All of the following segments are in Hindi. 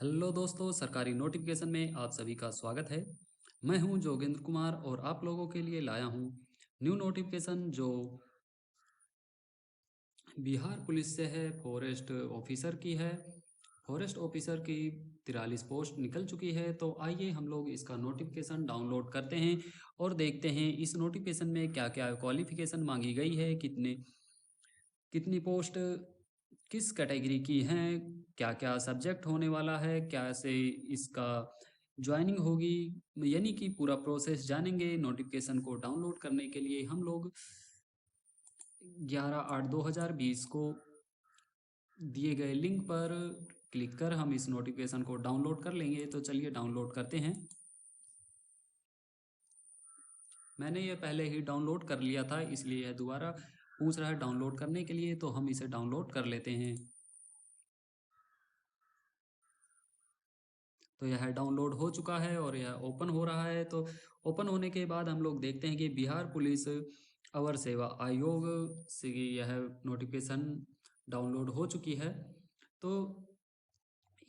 हेलो दोस्तों, सरकारी नोटिफिकेशन में आप सभी का स्वागत है। मैं हूं जोगेंद्र कुमार और आप लोगों के लिए लाया हूं न्यू नोटिफिकेशन जो बिहार पुलिस से है, फॉरेस्ट ऑफिसर की है। फॉरेस्ट ऑफिसर की 43 पोस्ट निकल चुकी है। तो आइए हम लोग इसका नोटिफिकेशन डाउनलोड करते हैं और देखते हैं इस नोटिफिकेशन में क्या क्या क्वालिफिकेशन मांगी गई है, कितने कितनी पोस्ट किस कैटेगरी की हैं, क्या क्या सब्जेक्ट होने वाला है, क्या से इसका ज्वाइनिंग होगी, यानी कि पूरा प्रोसेस जानेंगे। नोटिफिकेशन को डाउनलोड करने के लिए हम लोग 11/8/2020 को दिए गए लिंक पर क्लिक कर हम इस नोटिफिकेशन को डाउनलोड कर लेंगे। तो चलिए डाउनलोड करते हैं। मैंने ये पहले ही डाउनलोड कर लिया था, इसलिए यह दोबारा पूछ रहा है डाउनलोड करने के लिए, तो हम इसे डाउनलोड कर लेते हैं। तो यह डाउनलोड हो चुका है और यह ओपन हो रहा है। तो ओपन होने के बाद हम लोग देखते हैं कि बिहार पुलिस अवर सेवा आयोग से यह नोटिफिकेशन डाउनलोड हो चुकी है। तो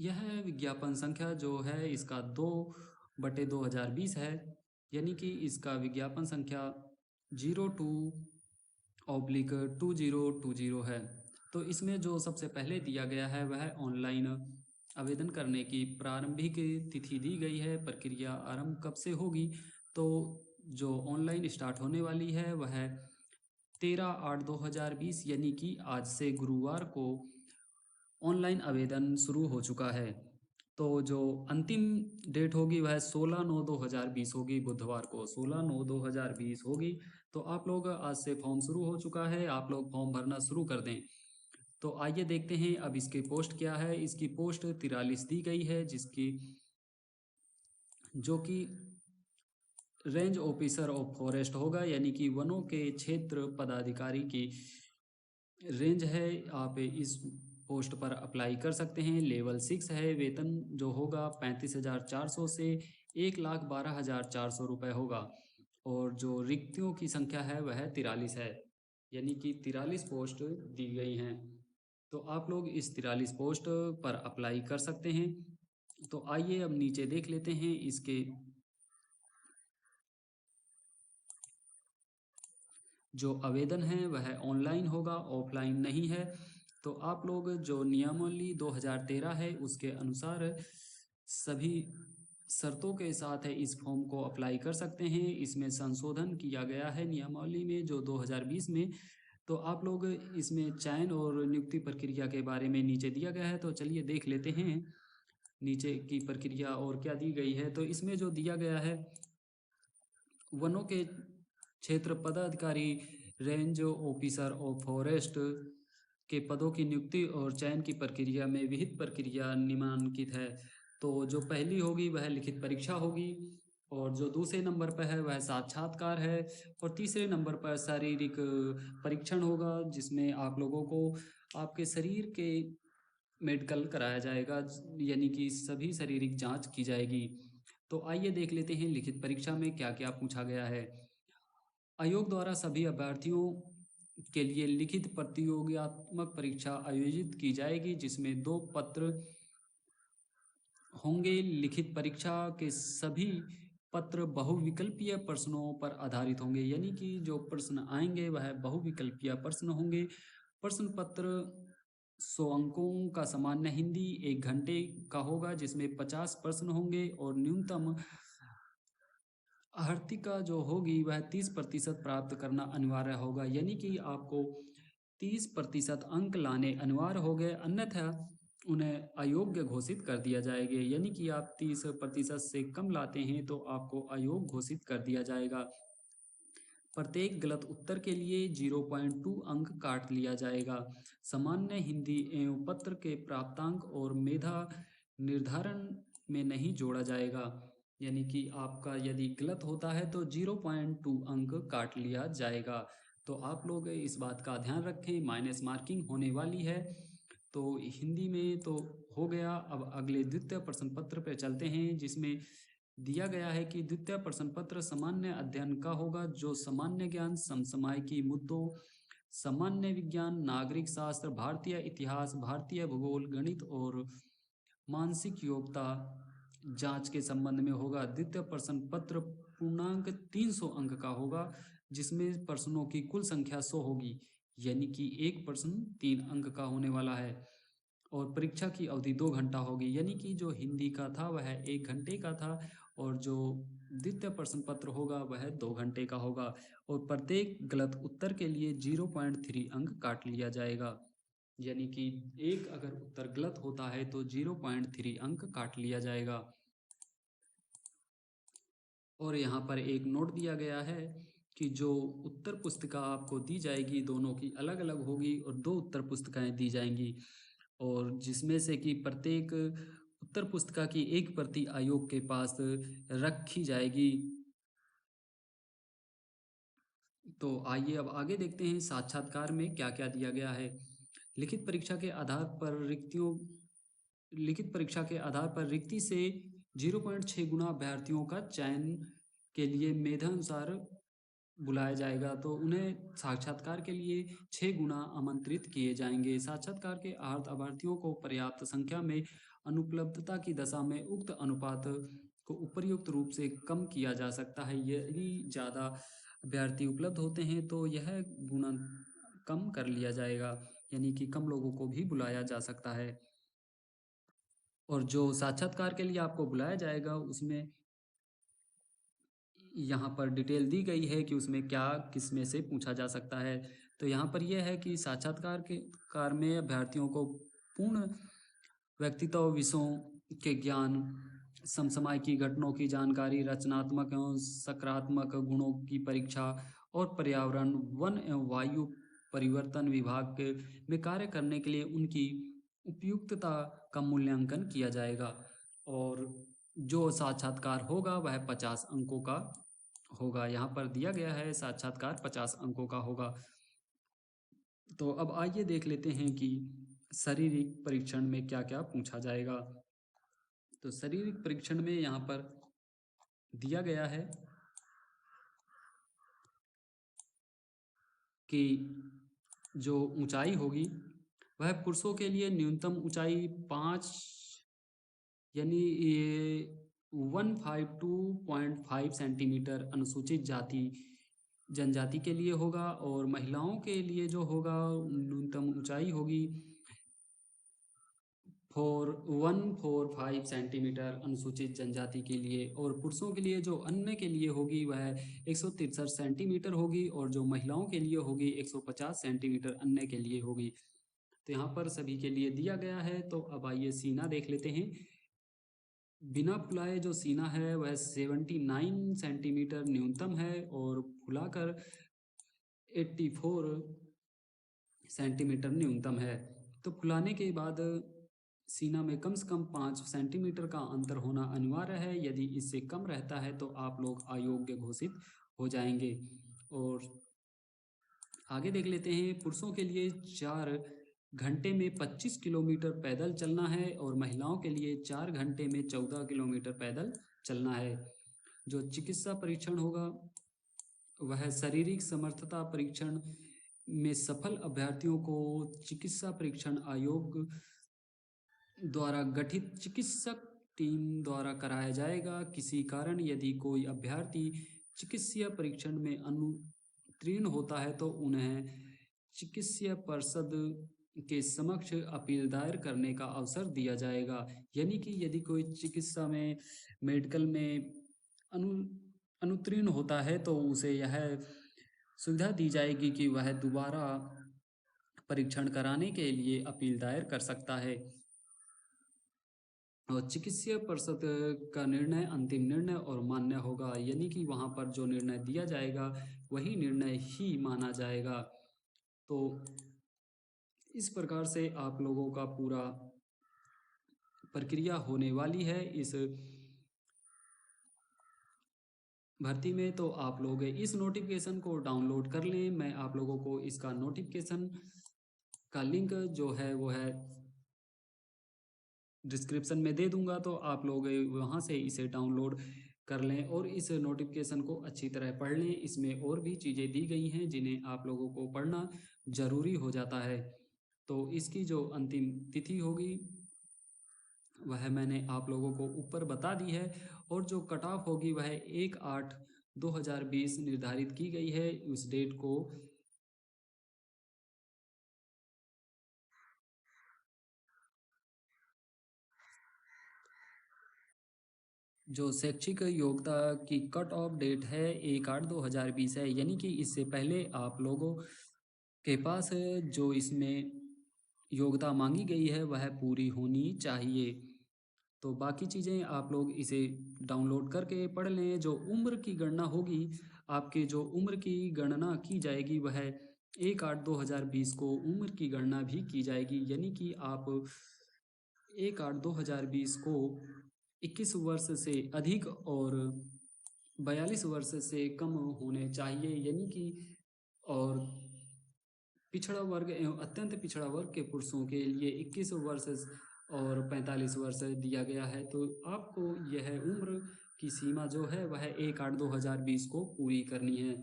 यह विज्ञापन संख्या जो है इसका 2/2020 है, यानी कि इसका विज्ञापन संख्या 02/2020 है। तो इसमें जो सबसे पहले दिया गया है वह ऑनलाइन आवेदन करने की प्रारंभिक तिथि दी गई है। प्रक्रिया आरंभ कब से होगी? तो जो ऑनलाइन स्टार्ट होने वाली है वह 13/8/2020 यानी कि आज से गुरुवार को ऑनलाइन आवेदन शुरू हो चुका है। तो जो अंतिम डेट होगी वह 16/9/2020 होगी, बुधवार को 16/9/2020 होगी। तो आप लोग आज से फॉर्म शुरू हो चुका है, आप लोग फॉर्म भरना शुरू कर दें। तो आइए देखते हैं अब इसकी पोस्ट क्या है। इसकी पोस्ट 43 दी गई है, जिसकी जो कि रेंज ऑफिसर ऑफ फॉरेस्ट होगा, यानी कि वनों के क्षेत्र पदाधिकारी की रेंज है। आप इस पोस्ट पर अप्लाई कर सकते हैं। लेवल 6 है। वेतन जो होगा 35,400 से 1,12,400 रुपये होगा। और जो रिक्तियों की संख्या है वह 43 है, यानी कि 43 पोस्ट दी गई हैं। तो आप लोग इस 43 पोस्ट पर अप्लाई कर सकते हैं। तो आइए अब नीचे देख लेते हैं इसके जो आवेदन है वह ऑनलाइन होगा, ऑफलाइन नहीं है। तो आप लोग जो नियमावली 2013 है उसके अनुसार सभी शर्तों के साथ है इस फॉर्म को अप्लाई कर सकते हैं। इसमें संशोधन किया गया है नियमावली में जो 2020 में। तो आप लोग इसमें चयन और नियुक्ति प्रक्रिया के बारे में नीचे दिया गया है। तो चलिए देख लेते हैं नीचे की प्रक्रिया और क्या दी गई है। तो इसमें जो दिया गया है, वनों के क्षेत्र पदाधिकारी, रेंज ऑफिसर और फॉरेस्ट के पदों की नियुक्ति और चयन की प्रक्रिया में विहित प्रक्रिया निम्नलिखित है। तो जो पहली होगी वह लिखित परीक्षा होगी, और जो दूसरे नंबर पर है वह साक्षात्कार है, और तीसरे नंबर पर शारीरिक परीक्षण होगा, जिसमें आप लोगों को आपके शरीर के मेडिकल कराया जाएगा, यानी कि सभी शारीरिक जांच की जाएगी। तो आइए देख लेते हैं लिखित परीक्षा में क्या क्या पूछा गया है। आयोग द्वारा सभी अभ्यर्थियों के लिए लिखित प्रतियोगितात्मक परीक्षा आयोजित की जाएगी, जिसमें 2 पत्र होंगे। लिखित परीक्षा के सभी पत्र बहुविकल्पीय प्रश्नों पर आधारित होंगे, यानी कि जो प्रश्न आएंगे वह बहुविकल्पीय प्रश्न होंगे। प्रश्न पत्र 100 अंकों का सामान्य हिंदी 1 घंटे का होगा, जिसमें 50 प्रश्न होंगे, और न्यूनतम आर्थिका जो होगी वह 30% प्राप्त करना अनिवार्य होगा, यानी कि आपको 30% अंक लाने अनिवार्य हो गए, अन्यथा उन्हें अयोग्य घोषित कर दिया जाएगा। यानी कि आप 30% से कम लाते हैं तो आपको अयोग्य घोषित कर दिया जाएगा। प्रत्येक गलत उत्तर के लिए 0.2 अंक काट लिया जाएगा। सामान्य हिंदी एवं पत्र के प्राप्तांक और मेधा निर्धारण में नहीं जोड़ा जाएगा, यानी कि आपका यदि गलत होता है तो 0.2 अंक काट लिया जाएगा। तो आप लोग इस बात का ध्यान रखें, माइनस मार्किंग होने वाली है। तो हिंदी में तो हो गया। अब अगले द्वितीय प्रश्न पत्र पे चलते हैं, जिसमें दिया गया है कि द्वितीय प्रश्न पत्र सामान्य अध्ययन का होगा, जो सामान्य ज्ञान, समसामयिकी मुद्दों, सामान्य विज्ञान, नागरिक शास्त्र, भारतीय इतिहास, भारतीय भूगोल, गणित और मानसिक योग्यता जांच के संबंध में होगा। द्वितीय प्रश्न पत्र पूर्णांक 300 अंक का होगा, जिसमें प्रश्नों की कुल संख्या 100 होगी, यानी कि एक प्रश्न 3 अंक का होने वाला है। और परीक्षा की अवधि 2 घंटा होगी, यानी कि जो हिंदी का था वह 1 घंटे का था, और जो द्वितीय प्रश्न पत्र होगा वह 2 घंटे का होगा। और प्रत्येक गलत उत्तर के लिए 0.3 अंक काट लिया जाएगा, यानी कि एक अगर उत्तर गलत होता है तो 0.3 अंक काट लिया जाएगा। और यहाँ पर एक नोट दिया गया है कि जो उत्तर पुस्तिका आपको दी जाएगी दोनों की अलग अलग होगी, और 2 उत्तर पुस्तिकाएं दी जाएंगी, और जिसमें से कि प्रत्येक उत्तर पुस्तिका की एक प्रति आयोग के पास रखी जाएगी। तो आइए अब आगे देखते हैं साक्षात्कार में क्या क्या दिया गया है। लिखित परीक्षा के आधार पर रिक्ति से 0.6 गुना अभ्यर्थियों का चयन के लिए मेधानुसार बुलाया जाएगा, तो उन्हें साक्षात्कार के लिए 6 गुना आमंत्रित किए जाएंगे। साक्षात्कार के अर्थ अभ्यर्थियों को पर्याप्त संख्या में अनुपलब्धता की दशा में उक्त अनुपात को उपयुक्त रूप से कम किया जा सकता है। यदि ज़्यादा अभ्यर्थी उपलब्ध होते हैं तो यह गुणा कम कर लिया जाएगा, यानी कि कम लोगों को भी बुलाया जा सकता है। और जो साक्षात्कार के लिए आपको बुलाया जाएगा उसमें यहाँ पर डिटेल दी गई है कि उसमें क्या किस में से पूछा जा सकता है। तो यहाँ पर यह है कि साक्षात्कार के कार में अभ्यर्थियों को पूर्ण व्यक्तित्व विषयों के ज्ञान, समसामयिक घटनाओं की जानकारी, रचनात्मक एवं सकारात्मक गुणों की परीक्षा, और पर्यावरण, वन एवं वायु परिवर्तन विभाग में कार्य करने के लिए उनकी उपयुक्तता का मूल्यांकन किया जाएगा। और जो साक्षात्कार होगा वह 50 अंकों का होगा। यहाँ पर दिया गया है साक्षात्कार 50 अंकों का होगा। तो अब आइए देख लेते हैं कि शारीरिक परीक्षण में क्या क्या पूछा जाएगा। तो शारीरिक परीक्षण में यहाँ पर दिया गया है कि जो ऊंचाई होगी वह पुरुषों के लिए न्यूनतम ऊंचाई 5 यानी ये 152.5 सेंटीमीटर अनुसूचित जाति जनजाति के लिए होगा, और महिलाओं के लिए जो होगा न्यूनतम ऊंचाई होगी 145 सेंटीमीटर अनुसूचित जनजाति के लिए, और पुरुषों के लिए जो अन्य के लिए होगी वह 163 सेंटीमीटर होगी, और जो महिलाओं के लिए होगी 150 सेंटीमीटर अन्य के लिए होगी। तो यहाँ पर सभी के लिए दिया गया है। तो अब आइए सीना देख लेते हैं। बिना फुलाए जो सीना है वह 79 सेंटीमीटर न्यूनतम है, और फुलाकर 84 सेंटीमीटर न्यूनतम है। तो फुलाने के बाद सीना में कम से कम 5 सेंटीमीटर का अंतर होना अनिवार्य है। यदि इससे कम रहता है तो आप लोग अयोग्य घोषित हो जाएंगे। और आगे देख लेते हैं। पुरुषों के लिए 4 घंटे में 25 किलोमीटर पैदल चलना है, और महिलाओं के लिए 4 घंटे में 14 किलोमीटर पैदल चलना है। जो चिकित्सा परीक्षण होगा वह शारीरिक समर्थता परीक्षण में सफल अभ्यर्थियों को चिकित्सा परीक्षण आयोग द्वारा गठित चिकित्सक टीम द्वारा कराया जाएगा। किसी कारण यदि कोई अभ्यर्थी चिकित्सीय परीक्षण में अनुत्तीर्ण होता है तो उन्हें चिकित्सीय परिषद के समक्ष अपील दायर करने का अवसर दिया जाएगा। यानी कि यदि कोई चिकित्सा में मेडिकल में अनुत्तीर्ण होता है तो उसे यह सुविधा दी जाएगी कि वह दोबारा परीक्षण कराने के लिए अपील दायर कर सकता है, और चिकित्सीय परिषद का निर्णय अंतिम निर्णय और मान्य होगा। यानी कि वहाँ पर जो निर्णय दिया जाएगा वही निर्णय ही माना जाएगा। तो इस प्रकार से आप लोगों का पूरा प्रक्रिया होने वाली है इस भर्ती में। तो आप लोग इस नोटिफिकेशन को डाउनलोड कर लें। मैं आप लोगों को इसका नोटिफिकेशन का लिंक जो है वो है डिस्क्रिप्शन में दे दूंगा, तो आप लोग वहाँ से इसे डाउनलोड कर लें और इस नोटिफिकेशन को अच्छी तरह पढ़ लें। इसमें और भी चीज़ें दी गई हैं जिन्हें आप लोगों को पढ़ना ज़रूरी हो जाता है। तो इसकी जो अंतिम तिथि होगी वह मैंने आप लोगों को ऊपर बता दी है। और जो कट ऑफ होगी वह 1/8/2020 निर्धारित की गई है उस डेट को। जो शैक्षिक योग्यता की कट ऑफ डेट है 1/8/2020 है, यानी कि इससे पहले आप लोगों के पास जो इसमें योग्यता मांगी गई है वह पूरी होनी चाहिए। तो बाकी चीज़ें आप लोग इसे डाउनलोड करके पढ़ लें। जो उम्र की गणना होगी, आपके जो उम्र की गणना की जाएगी वह 1/8/2020 को उम्र की गणना भी की जाएगी, यानी कि आप 1/8/2020 को 21 वर्ष से अधिक और 42 वर्ष से कम होने चाहिए, यानी कि और पिछड़ा वर्ग एवं अत्यंत पिछड़ा वर्ग के पुरुषों के लिए 21 वर्ष और 45 वर्ष दिया गया है। तो आपको यह उम्र की सीमा जो है वह 1/8/2020 को पूरी करनी है।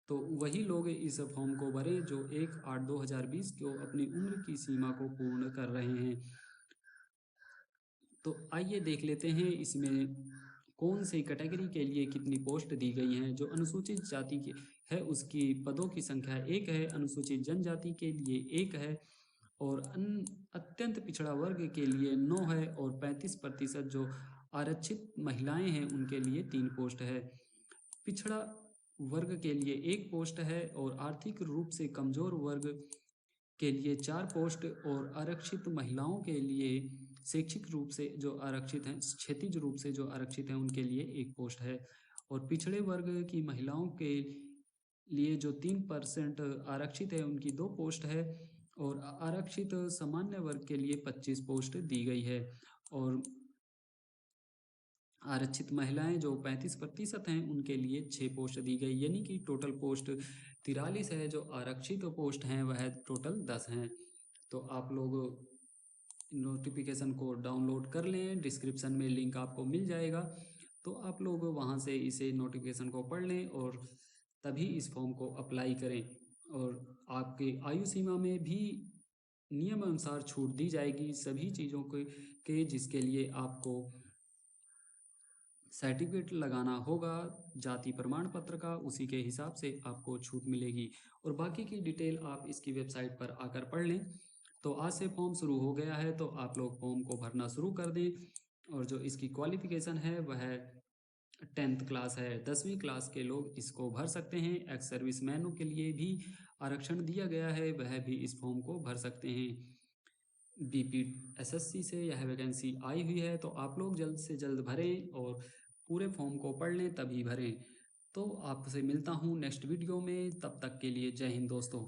तो वही लोग इस फॉर्म को भरें जो 1/8/2020 को अपनी उम्र की सीमा को पूर्ण कर रहे हैं। तो आइए देख लेते हैं इसमें कौन सी कैटेगरी के लिए कितनी पोस्ट दी गई हैं। जो अनुसूचित जाति की है उसकी पदों की संख्या 1 है, अनुसूचित जनजाति के लिए 1 है, और अत्यंत पिछड़ा वर्ग के लिए 9 है, और 35% जो आरक्षित महिलाएं हैं उनके लिए 3 पोस्ट है। पिछड़ा वर्ग के लिए 1 पोस्ट है, और आर्थिक रूप से कमजोर वर्ग के लिए 4 पोस्ट, और आरक्षित महिलाओं के लिए शैक्षिक रूप से जो आरक्षित हैं, क्षैतिज रूप से जो आरक्षित हैं उनके लिए 1 पोस्ट है। और पिछड़े वर्ग की महिलाओं के लिए जो 3% आरक्षित है उनकी 2 पोस्ट है, और आरक्षित सामान्य वर्ग के लिए 25 पोस्ट दी गई है। और आरक्षित महिलाएं जो 35% हैं उनके लिए 6 पोस्ट दी गई, यानी कि टोटल पोस्ट 43 है। जो आरक्षित पोस्ट हैं वह टोटल 10 हैं। तो आप लोग नोटिफिकेशन को डाउनलोड कर लें, डिस्क्रिप्शन में लिंक आपको मिल जाएगा। तो आप लोग वहाँ से इसे नोटिफिकेशन को पढ़ लें और तभी इस फॉर्म को अप्लाई करें। और आपकी आयु सीमा में भी नियम अनुसार छूट दी जाएगी सभी चीज़ों के जिसके लिए आपको सर्टिफिकेट लगाना होगा जाति प्रमाण पत्र का, उसी के हिसाब से आपको छूट मिलेगी। और बाकी की डिटेल आप इसकी वेबसाइट पर आकर पढ़ लें। तो आज से फॉर्म शुरू हो गया है, तो आप लोग फॉर्म को भरना शुरू कर दें। और जो इसकी क्वालिफिकेशन है वह 10th क्लास है, 10वीं क्लास के लोग इसको भर सकते हैं। एक्स सर्विस मैनों के लिए भी आरक्षण दिया गया है, वह भी इस फॉर्म को भर सकते हैं। BPSSC से यह वैकेंसी आई हुई है, तो आप लोग जल्द से जल्द भरें और पूरे फॉर्म को पढ़ लें तभी भरें। तो आपसे मिलता हूँ नेक्स्ट वीडियो में, तब तक के लिए जय हिंद दोस्तों।